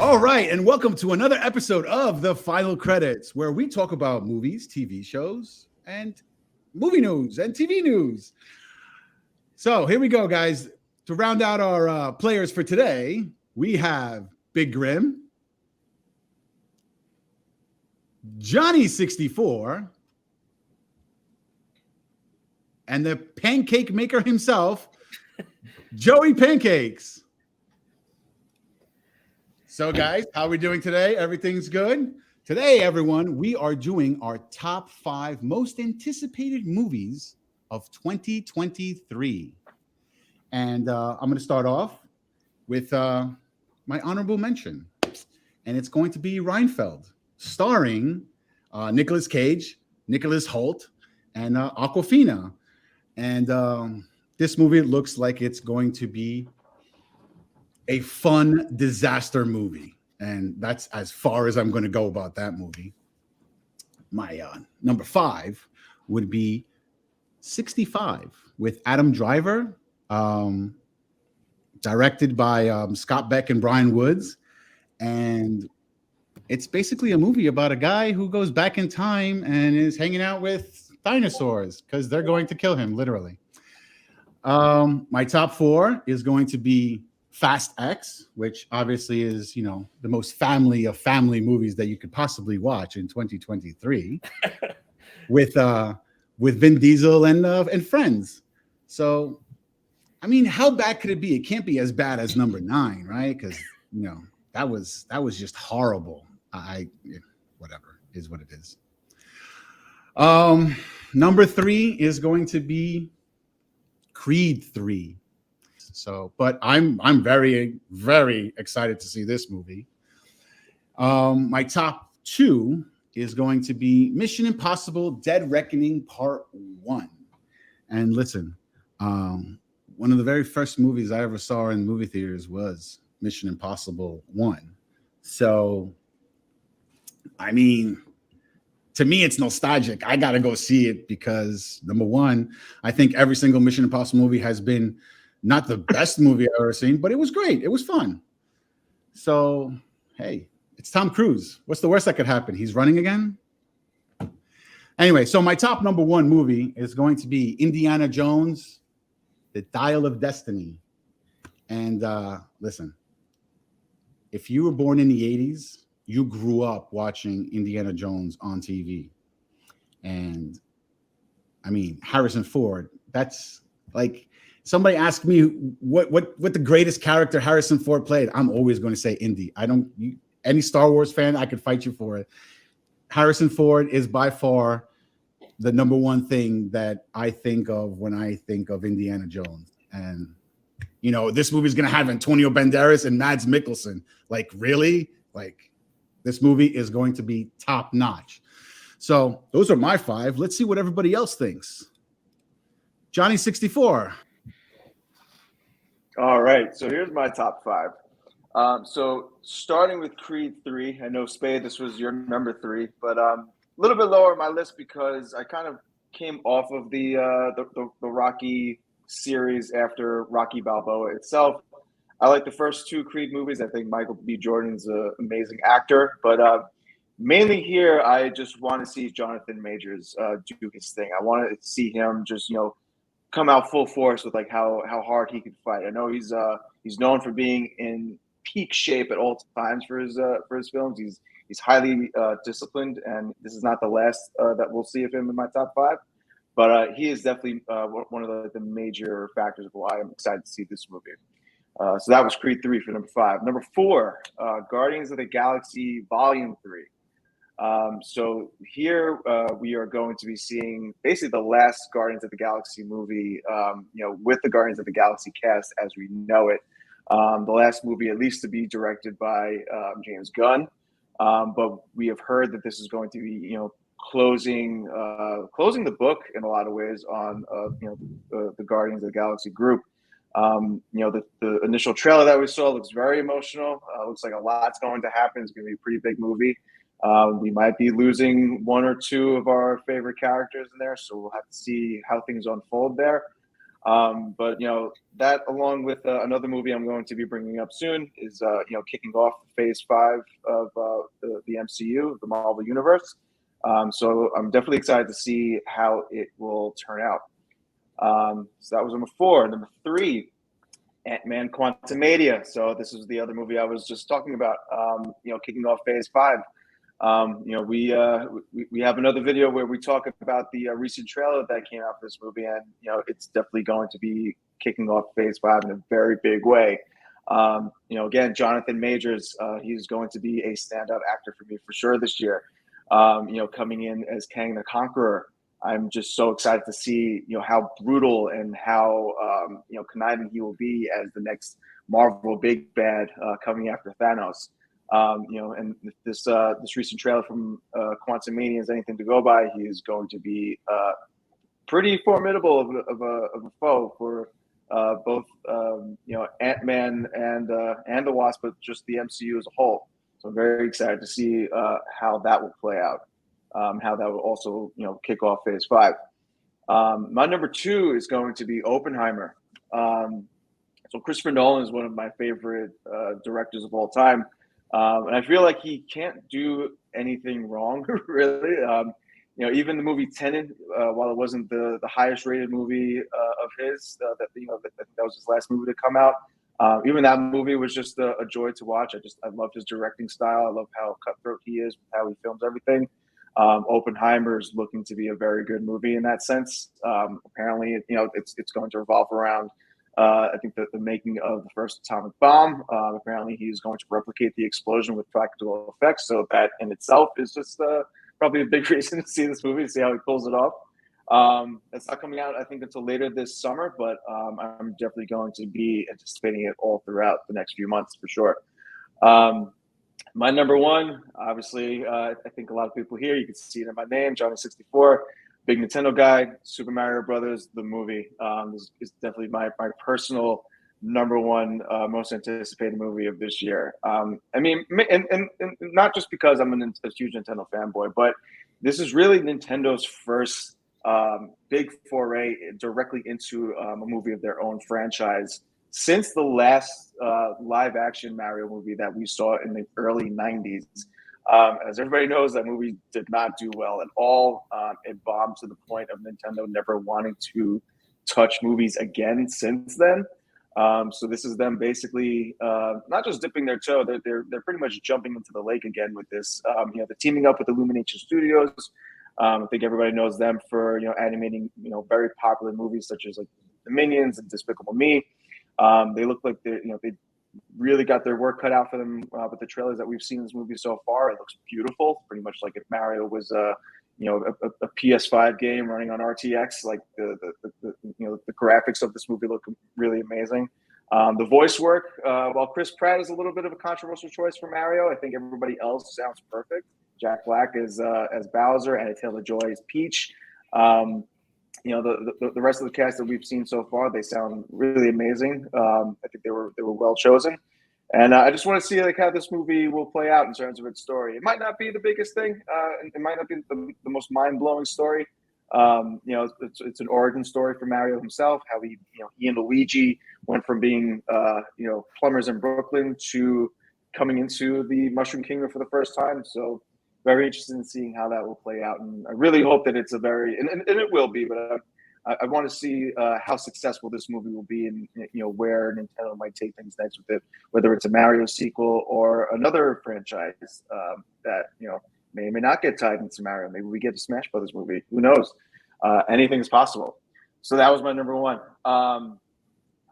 All right, and welcome to another episode of The Final Credits, where we talk about movies, TV shows, and movie news and TV news. So here we go, guys. To round out our players for today, we have Big Grim, Johnny64, and the pancake maker himself, Joey Pancakes. So, guys, how are we doing today? Everything's good? Today, everyone, we are doing our top 5 most anticipated movies of 2023. And I'm going to start off with my honorable mention. And it's going to be Reinfeld, starring Nicolas Cage, Nicholas Hoult, and Awkwafina. And this movie looks like it's going to be a fun disaster movie. And that's as far as I'm going to go about that movie. My number 5 would be 65 with Adam Driver, directed by Scott Beck and Brian Woods. And it's basically a movie about a guy who goes back in time and is hanging out with dinosaurs because they're going to kill him, literally. My top 4 is going to be Fast X, which obviously is, the most family of family movies that you could possibly watch in 2023, with Vin Diesel and friends. So, I mean, how bad could it be? It can't be as bad as number 9, right? Because that was just horrible. Whatever is what it is. Number 3 is going to be Creed 3. So, but I'm very, very excited to see this movie. My top 2 is going to be Mission Impossible: Dead Reckoning Part 1. And listen, one of the very first movies I ever saw in movie theaters was Mission Impossible 1. So, I mean, to me, it's nostalgic. I got to go see it because, number 1, I think every single Mission Impossible movie has been not the best movie I've ever seen, but it was great. It was fun. So, hey, it's Tom Cruise. What's the worst that could happen? He's running again? Anyway, so my top number 1 movie is going to be Indiana Jones, The Dial of Destiny. And listen, if you were born in the 80s, you grew up watching Indiana Jones on TV. And I mean, Harrison Ford, that's like, somebody asked me what the greatest character Harrison Ford played. I'm always going to say Indy. Any Star Wars fan, I could fight you for it. Harrison Ford is by far the number 1 thing that I think of when I think of Indiana Jones. And, this movie is going to have Antonio Banderas and Mads Mikkelsen. Like, really? Like, this movie is going to be top notch. So those are my 5. Let's see what everybody else thinks. Johnny64. All right, so here's my top 5. So starting with Creed 3, I know, Spade, this was your number 3, but a little bit lower on my list because I kind of came off of the Rocky series after Rocky Balboa itself. I like the first 2 Creed movies. I think Michael B. Jordan's an amazing actor, but mainly here, I just want to see Jonathan Majors do his thing. I want to see him just, come out full force with like how hard he can fight. I know he's known for being in peak shape at all times for his films. He's highly disciplined, and this is not the last that we'll see of him in my top 5. But he is definitely one of the major factors of why I'm excited to see this movie. So that was Creed 3 for number 5. Number 4, Guardians of the Galaxy Volume 3. So here we are going to be seeing basically the last Guardians of the Galaxy movie, with the Guardians of the Galaxy cast as we know it. The last movie, at least, to be directed by James Gunn. But we have heard that this is going to be, closing the book in a lot of ways on, the Guardians of the Galaxy group. The initial trailer that we saw looks very emotional. Looks like a lot's going to happen. It's going to be a pretty big movie. We might be losing 1 or 2 of our favorite characters in there, so we'll have to see how things unfold there. But that, along with another movie I'm going to be bringing up soon, is kicking off Phase 5 of the MCU, the Marvel Universe. So I'm definitely excited to see how it will turn out. So that was number 4. Number 3, Ant-Man Quantumania. So this is the other movie I was just talking about. Kicking off Phase 5. We have another video where we talk about the recent trailer that came out for this movie, and it's definitely going to be kicking off Phase 5 in a very big way. Again, Jonathan Majors, he's going to be a standout actor for me for sure this year. Coming in as Kang the Conqueror. I'm just so excited to see how brutal and how conniving he will be as the next Marvel big bad coming after Thanos. And this recent trailer from Quantumania is anything to go by. He is going to be pretty formidable of a foe for both Ant-Man and the Wasp, but just the MCU as a whole. So I'm very excited to see how that will play out. How that will also kick off Phase 5. My number 2 is going to be Oppenheimer. So Christopher Nolan is one of my favorite directors of all time. And I feel like he can't do anything wrong, really. Even the movie Tenet, while it wasn't the highest rated movie of his, that was his last movie to come out. Even that movie was just a joy to watch. I loved his directing style. I love how cutthroat he is, how he films everything. Oppenheimer is looking to be a very good movie in that sense. Apparently, it's going to revolve around I think the making of the first atomic bomb. Apparently, he's going to replicate the explosion with practical effects. So that in itself is just probably a big reason to see this movie, to see how he pulls it off. It's not coming out, I think, until later this summer, but I'm definitely going to be anticipating it all throughout the next few months for sure. My number 1, obviously, I think a lot of people here, you can see it in my name, Johnny64, big Nintendo guy. Super Mario Brothers, the movie, is definitely my personal number 1 most anticipated movie of this year. I mean, and not just because I'm a huge Nintendo fanboy, but this is really Nintendo's first big foray directly into a movie of their own franchise since the last live action Mario movie that we saw in the early 90s. As everybody knows, that movie did not do well at all. It bombed to the point of Nintendo never wanting to touch movies again since then. So this is them basically not just dipping their toe; they're pretty much jumping into the lake again with this. They're teaming up with Illumination Studios. I think everybody knows them for animating very popular movies such as like The Minions and Despicable Me. They look like they really got their work cut out for them with the trailers that we've seen in this movie so far. It looks beautiful, pretty much like if Mario was a PS5 game running on RTX. Like the graphics of this movie look really amazing. The voice work, while Chris Pratt is a little bit of a controversial choice for Mario, I think everybody else sounds perfect. Jack Black is as Bowser, and Taylor Joy is Peach. The rest of the cast that we've seen so far, they sound really amazing. I think they were well chosen, and I just want to see how this movie will play out in terms of its story. It might not be the biggest thing. It might not be the most mind blowing story. It's an origin story for Mario himself. How he and Luigi went from being plumbers in Brooklyn to coming into the Mushroom Kingdom for the first time. So very interested in seeing how that will play out, and I really hope that it's a very and it will be. But I want to see how successful this movie will be, and where Nintendo might take things next with it, whether it's a Mario sequel or another franchise that may or may not get tied into Mario. Maybe we get a Smash Brothers movie. Who knows? Anything is possible. So that was my number 1.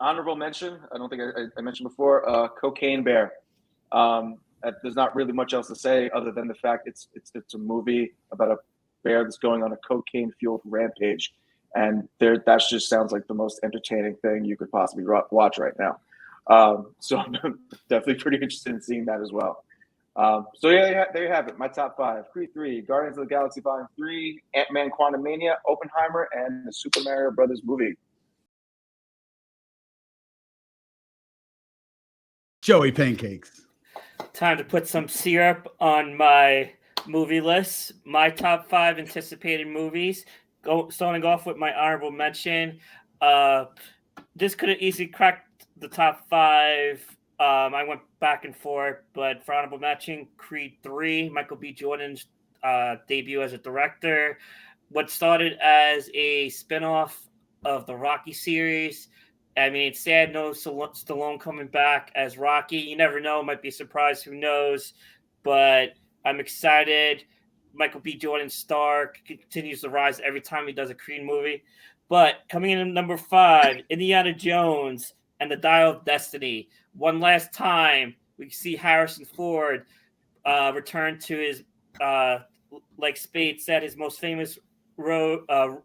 Honorable mention. I don't think I mentioned before. Cocaine Bear. There's not really much else to say other than the fact it's a movie about a bear that's going on a cocaine-fueled rampage, and that just sounds like the most entertaining thing you could possibly watch right now. So I'm definitely pretty interested in seeing that as well. So yeah, there you have it. My top 5: Creed 3, Guardians of the Galaxy Volume 3, Ant-Man Quantumania, Oppenheimer, and the Super Mario Brothers movie. Joey Pancakes. Time to put some syrup on my movie list. My top 5 anticipated movies. Starting off with my honorable mention. This could have easily cracked the top 5. I went back and forth, but for honorable mention, Creed 3, Michael B. Jordan's debut as a director. What started as a spinoff of the Rocky series. I mean, it's sad no Stallone coming back as Rocky. You never know, might be a surprise, who knows? But I'm excited. Michael B. Jordan's star continues to rise every time he does a Creed movie. But coming in at number 5, Indiana Jones and the Dial of Destiny. One last time, we see Harrison Ford return to his, like Spade said, his most famous movie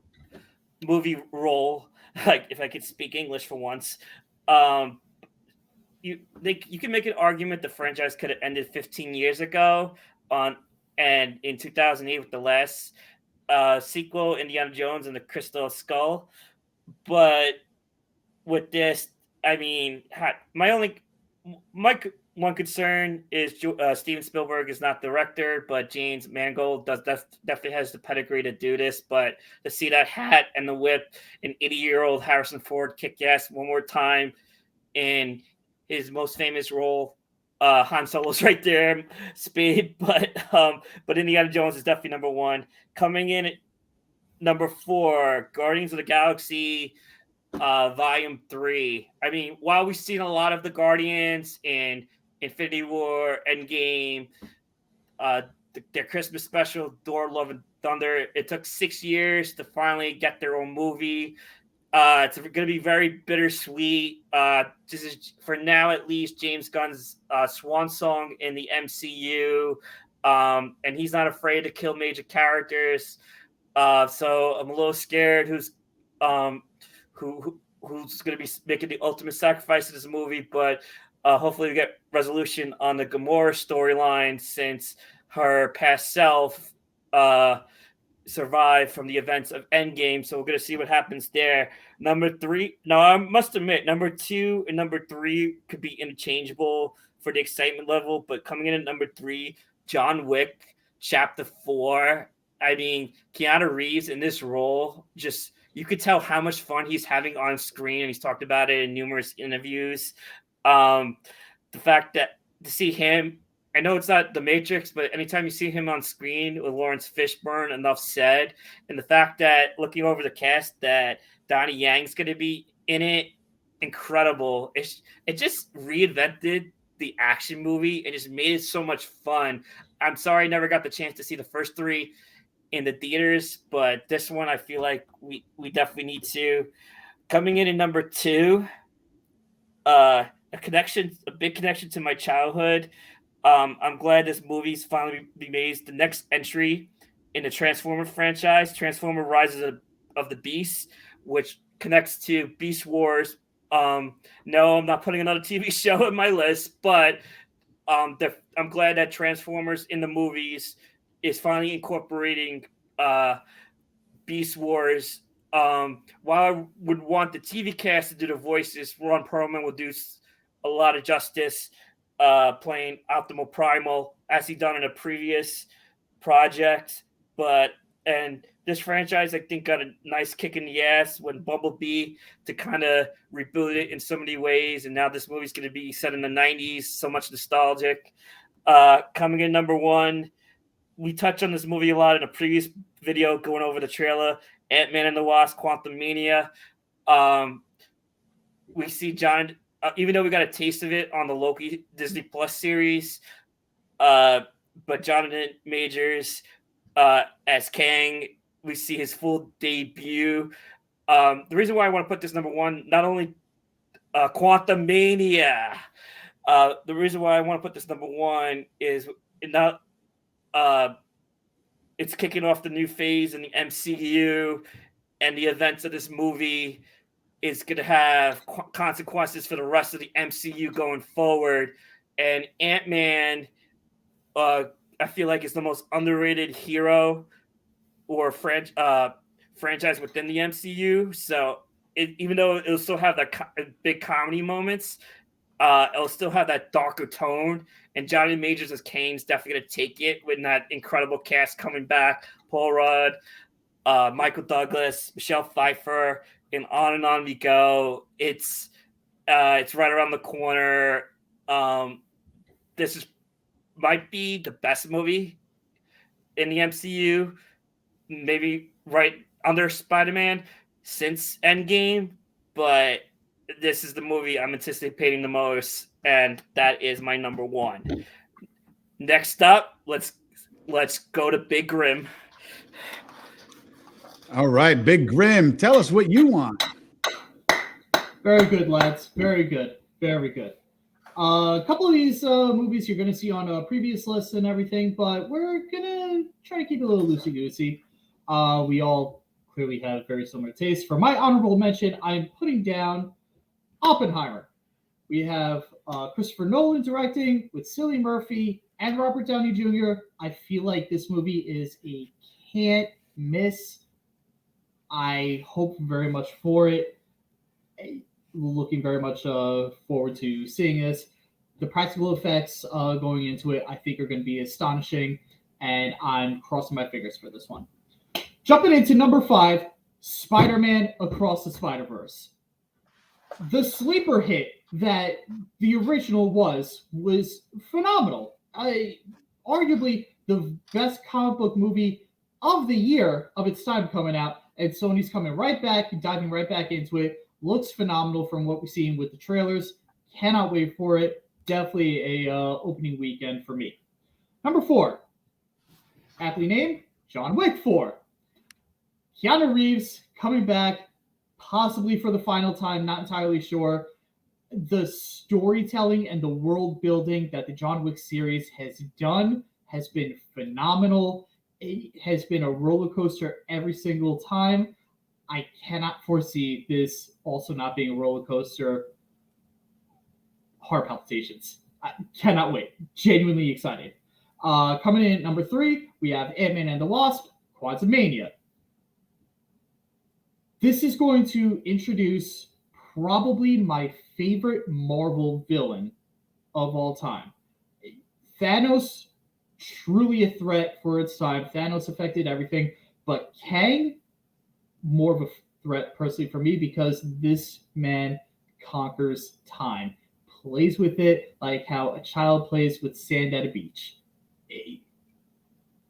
role. Like, if I could speak English for once. You can make an argument the franchise could have ended 15 years ago and in 2008 with the last sequel, Indiana Jones and the Crystal Skull. But with this, I mean, my one concern is Steven Spielberg is not the director, but James Mangold definitely has the pedigree to do this. But to see that hat and the whip, an 80-year-old Harrison Ford kick ass one more time in his most famous role, Han Solo's right there, Spade. But Indiana Jones is definitely number 1. Coming in at number 4, Guardians of the Galaxy Volume 3. I mean, while we've seen a lot of the Guardians in Infinity War, Endgame, their Christmas special, Thor: Love and Thunder, it took 6 years to finally get their own movie. It's going to be very bittersweet. This is, for now at least, James Gunn's swan song in the MCU, and he's not afraid to kill major characters. So I'm a little scared who's going to be making the ultimate sacrifice in this movie, but hopefully we get resolution on the Gamora storyline, since her past self survived from the events of Endgame. So we're going to see what happens there. Number 3. Now, I must admit, number 2 and number 3 could be interchangeable for the excitement level, but coming in at number 3, John Wick Chapter 4. I mean, Keanu Reeves in this role, just, you could tell how much fun he's having on screen, and he's talked about it in numerous interviews. The fact that to see him, I know it's not The Matrix, but anytime you see him on screen with Lawrence Fishburne, enough said. And the fact that, looking over the cast, that Donnie Yang's going to be in it, incredible. It just reinvented the action movie and just made it so much fun. I'm sorry I never got the chance to see the first 3 in the theaters, but this one I feel like we definitely need to. Coming in at number 2, a big connection to my childhood. I'm glad this movie's finally be made the next entry in the Transformer franchise, Transformer Rises of the Beast, which connects to Beast Wars. No, I'm not putting another TV show in my list, but I'm glad that Transformers in the movies is finally incorporating Beast Wars. While I would want the TV cast to do the voices, Ron Perlman will do a lot of justice playing Optimal Primal, as he done in a previous project. And this franchise, I think, got a nice kick in the ass when Bumblebee to kind of reboot it in so many ways. And now this movie's going to be set in the 90s, so much nostalgic. Coming in number 1, we touched on this movie a lot in a previous video going over the trailer, Ant-Man and the Wasp: Quantumania. We see John, even though we got a taste of it on the Loki Disney Plus series, but Jonathan Majors as Kang, we see his full debut. The reason why I want to put this number 1, not only Quantumania, the reason why I want to put this number 1 is it's kicking off the new phase in the MCU, and the events of this movie is going to have consequences for the rest of the MCU going forward. And Ant-Man, I feel like, is the most underrated hero or franchise within the MCU. So even though it'll still have that big comedy moments, it'll still have that darker tone. And Johnny Majors as Kane's definitely going to take it with that incredible cast coming back. Paul Rudd, Michael Douglas, Michelle Pfeiffer, and on we go. It's right around the corner. This might be the best movie in the MCU, maybe right under Spider-Man since Endgame, but this is the movie I'm anticipating the most, and that is my number one. Next up, let's go to Big Grim. All right, Big Grim, tell us what you want. Very good, lads. Very good. Very good. A couple of these movies you're going to see on a previous list and everything, but we're going to try to keep it a little loosey-goosey. We all clearly have very similar tastes. For my honorable mention, I'm putting down Oppenheimer. We have Christopher Nolan directing with Cillian Murphy and Robert Downey Jr. I feel like this movie is a can't miss. I hope very much for it. Looking very much forward to seeing this. The practical effects going into it, I think, are going to be astonishing, and I'm crossing my fingers for this one. Jumping into number 5, Spider-Man Across the Spider-Verse. The sleeper hit that the original was phenomenal. Arguably the best comic book movie of the year of its time coming out, and Sony's coming right back, diving right back into it. Looks phenomenal from what we've seen with the trailers. Cannot wait for it. Definitely a opening weekend for me. Number 4, aptly named John Wick 4. Keanu Reeves coming back, possibly for the final time, not entirely sure. The storytelling and the world building that the John Wick series has done has been phenomenal. It has been a roller coaster every single time. I cannot foresee this also not being a roller coaster. Heart palpitations. I cannot wait. Genuinely excited. Coming in at number 3, we have Ant-Man and the Wasp, Quantumania. This is going to introduce probably my favorite Marvel villain of all time. Thanos, truly a threat for its time. Thanos affected everything, but Kang, more of a threat personally for me because this man conquers time, plays with it like how a child plays with sand at a beach.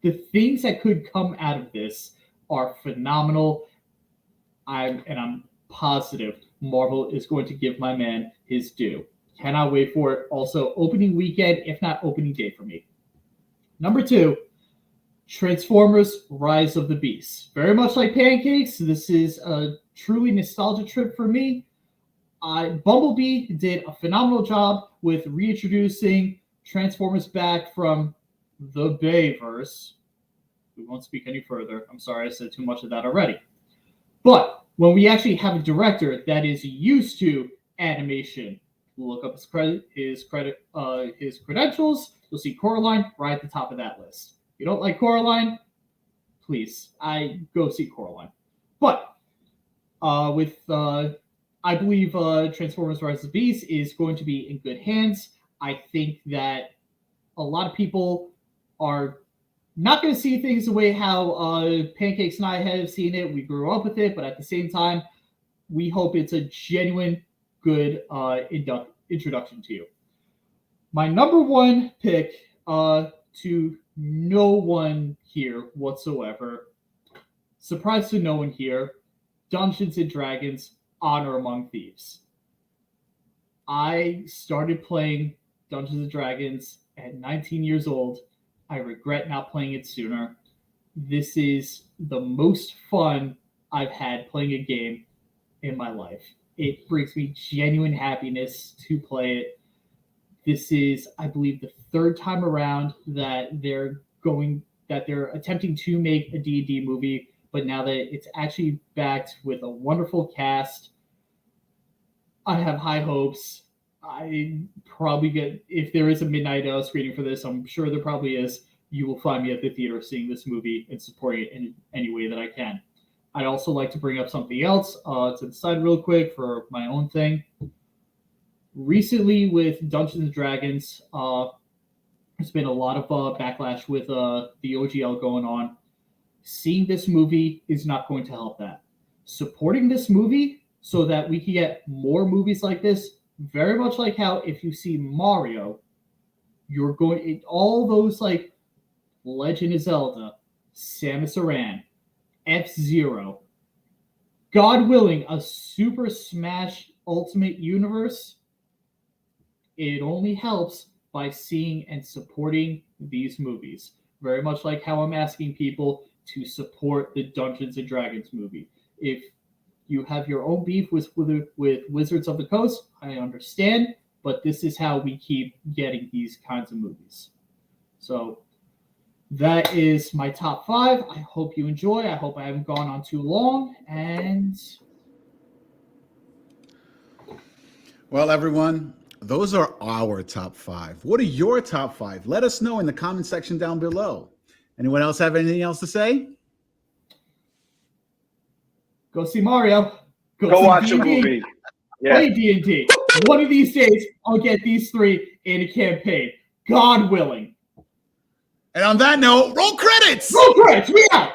The things that could come out of this are phenomenal. I'm positive Marvel is going to give my man his due. Cannot wait for it. Also, opening weekend, if not opening day for me. Number 2, Transformers Rise of the Beasts. Very much like Pancakes, this is a truly nostalgia trip for me. Bumblebee did a phenomenal job with reintroducing Transformers back from the Bayverse. We won't speak any further. I'm sorry I said too much of that already. But when we actually have a director that is used to animation, look up his credentials, you'll see Coraline right at the top of that list. If you don't like Coraline, please, go see Coraline. But I believe Transformers Rise of the Beast is going to be in good hands. I think that a lot of people are not going to see things the way how Pancakes and I have seen it. We grew up with it, but at the same time, we hope it's a genuine, good introduction to you. My number 1 pick, to no one here whatsoever, surprise to no one here, Dungeons & Dragons Honor Among Thieves. I started playing Dungeons & Dragons at 19 years old. I regret not playing it sooner. This is the most fun I've had playing a game in my life. It brings me genuine happiness to play it. This is, I believe, the 3rd time around that they're attempting to make a D&D movie, but now that it's actually backed with a wonderful cast, I have high hopes. I probably get, if there is a midnight screening for this, I'm sure there probably is. You will find me at the theater seeing this movie and supporting it in any way that I can. I'd also like to bring up something else to the side real quick for my own thing. Recently with Dungeons & Dragons, there's been a lot of backlash with the OGL going on. Seeing this movie is not going to help that. supporting this movie so that we can get more movies like this. Very much like how if you see Mario, you're going all those like Legend of Zelda, Samus Aran, F-Zero, God willing, a Super Smash Ultimate Universe. It only helps by seeing and supporting these movies. Very much like how I'm asking people to support the Dungeons and Dragons movie. If you have your own beef with Wizards of the Coast, I understand, but this is how we keep getting these kinds of movies. So that is my top 5. I hope you enjoy. I hope I haven't gone on too long. And Well, everyone, those are our top 5. What are your top 5? Let us know in the comment section down below. Anyone else have anything else to say? go see Mario. Go see watch D&D. a movie. Yeah. Play D&D. One of these days, I'll get these 3 in a campaign. God willing. And on that note, roll credits! Roll credits. We out.